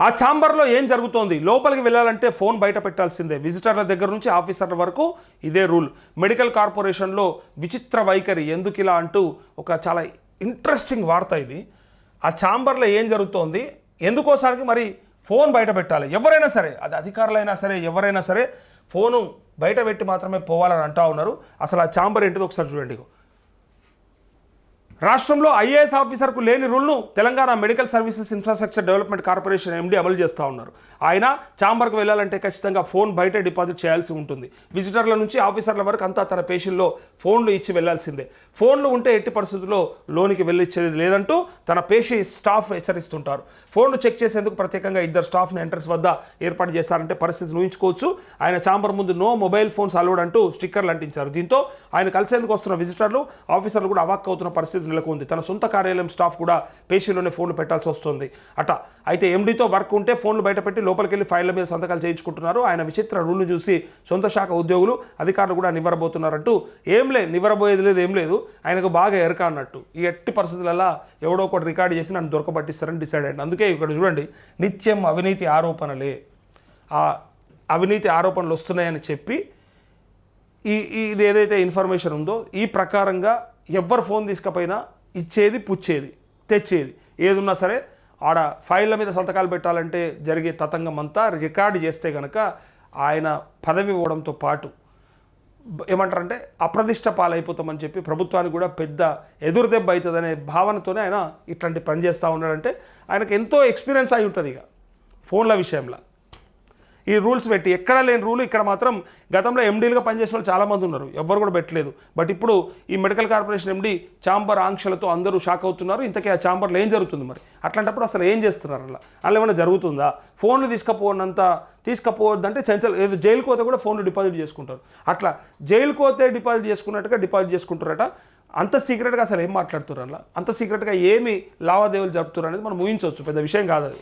ఆ ఛాంబర్లో ఏం జరుగుతోంది? లోపలికి వెళ్ళాలంటే ఫోన్ బయట పెట్టాల్సిందే. విజిటర్ల దగ్గర నుంచి ఆఫీసర్ల వరకు ఇదే రూల్. మెడికల్ కార్పొరేషన్లో విచిత్ర వైఖరి ఎందుకు ఇలా అంటూ ఒక చాలా ఇంట్రెస్టింగ్ వార్త ఇది. ఆ ఛాంబర్లో ఏం జరుగుతోంది, ఎందుకోసానికి మరి ఫోన్ బయట పెట్టాలి? ఎవరైనా సరే, అది అధికారులైనా సరే ఎవరైనా సరే ఫోను బయట పెట్టి మాత్రమే పోవాలని అంటూ ఉన్నారు. అసలు ఆ ఛాంబర్ ఏంటిదో ఒకసారి చూడండి. రాష్ట్రంలో ఐఏఎస్ ఆఫీసర్కు లేని రూల్ను Telangana medical services infrastructure development corporation MD అమలు చేస్తూ ఉన్నారు. ఆయన ఛాంబర్కు వెళ్ళాలంటే ఖచ్చితంగా ఫోన్ బయట డిపాజిట్ చేయాల్సి ఉంటుంది. విజిటర్ల నుంచి ఆఫీసర్ల వరకు అంతా తన పేషెంట్లో ఫోన్లు ఇచ్చి వెళ్లాల్సిందే. ఫోన్లు ఉంటే ఎట్టి పరిస్థితుల్లో లోనికి వెళ్ళిచ్చేది లేదంటూ తన పేషి స్టాఫ్ హెచ్చరిస్తుంటారు. ఫోన్లు చెక్ చేసేందుకు ప్రత్యేకంగా 2 స్టాఫ్ని ఎంట్రన్స్ వద్ద ఏర్పాటు చేశారంటే పరిస్థితిని ఊహించుకోవచ్చు. ఆయన ఛాంబర్ ముందు నో మొబైల్ ఫోన్స్ అలౌడ్ అంటూ స్టిక్కర్లు అంటించారు. దీంతో ఆయన కలిసేందుకు వస్తున్న విజిటర్లు ఆఫీసర్లు కూడా అవాక్ అవుతున్న పరిస్థితి నెలకొంది. తన సొంత కార్యాలయం స్టాఫ్ కూడా పేషీలోనే ఫోన్లు పెట్టాల్సి వస్తుంది అట. అయితే ఎండీతో వర్క్ ఉంటే ఫోన్లు బయటపెట్టి లోపలికి వెళ్ళి ఫైళ్ల మీద సంతకాలు చేయించుకుంటున్నారు. ఆయన విచిత్ర రూల్ను చూసి సొంత శాఖ ఉద్యోగులు అధికారులు కూడా నివ్వరబోతున్నారంటూ నివ్వరబోయేది లేదు, ఏం లేదు, ఆయనకు బాగా ఎరక అన్నట్టు. ఈ ఎట్టి పరిస్థితులలో ఎవడో ఒకటి రికార్డు చేసి నన్ను దొరకబట్టిస్తారని డిసైడ్ అయ్యండి. అందుకే ఇక్కడ చూడండి, నిత్యం అవినీతి ఆరోపణలే. ఆ అవినీతి ఆరోపణలు వస్తున్నాయని చెప్పి ఇది ఏదైతే ఇన్ఫర్మేషన్ ఉందో ఈ ప్రకారంగా ఎవరు ఫోన్ తీసుకపోయినా ఇచ్చేది, పుచ్చేది, తెచ్చేది ఏదున్నా సరే ఆడ ఫైళ్ళ మీద సంతకాలు పెట్టాలంటే జరిగే తతంగం అంతా రికార్డు చేస్తే కనుక ఆయన పదవి ఇవ్వడంతో పాటు ఏమంటారంటే అప్రదిష్ట పాలైపోతామని చెప్పి ప్రభుత్వానికి కూడా పెద్ద ఎదురుదెబ్బ అవుతుందనే భావనతోనే ఆయన ఇట్లాంటి పని చేస్తూ ఉన్నాడంటే ఆయనకు ఎంతో ఎక్స్పీరియన్స్ అయి ఉంటుంది ఇక ఫోన్ల విషయంలో. ఈ రూల్స్ పెట్టి ఎక్కడా లేని రూలు ఇక్కడ మాత్రం గతంలో ఎండీలుగా పనిచేసిన వాళ్ళు చాలామంది ఉన్నారు, ఎవ్వరు కూడా పెట్టలేదు. బట్ ఇప్పుడు ఈ మెడికల్ కార్పొరేషన్ ఎండీ ఛాంబర్ ఆంక్షలతో అందరూ షాక్ అవుతున్నారు. ఇంతకీ ఆ ఛాంబర్లో ఏం జరుగుతుంది మరి? అట్లాంటప్పుడు అసలు ఏం చేస్తున్నారు? అలా ఏమైనా జరుగుతుందా? ఫోన్లు తీసుకపోవద్దంటే ఏదో జైలు కోతే కూడా ఫోన్లు డిపాజిట్ చేసుకుంటారు. అట్లా జైలు కోతే డిపాజిట్ చేసుకున్నట్టుగా డిపాజిట్ చేసుకుంటారట. అంత సీక్రెట్గా అసలు ఏం మాట్లాడుతున్నారు? అంత సీక్రెట్గా ఏమి లావాదేవీలు జరుపుతున్నారు అనేది మనం ఊహించవచ్చు, పెద్ద విషయం కాదు అది.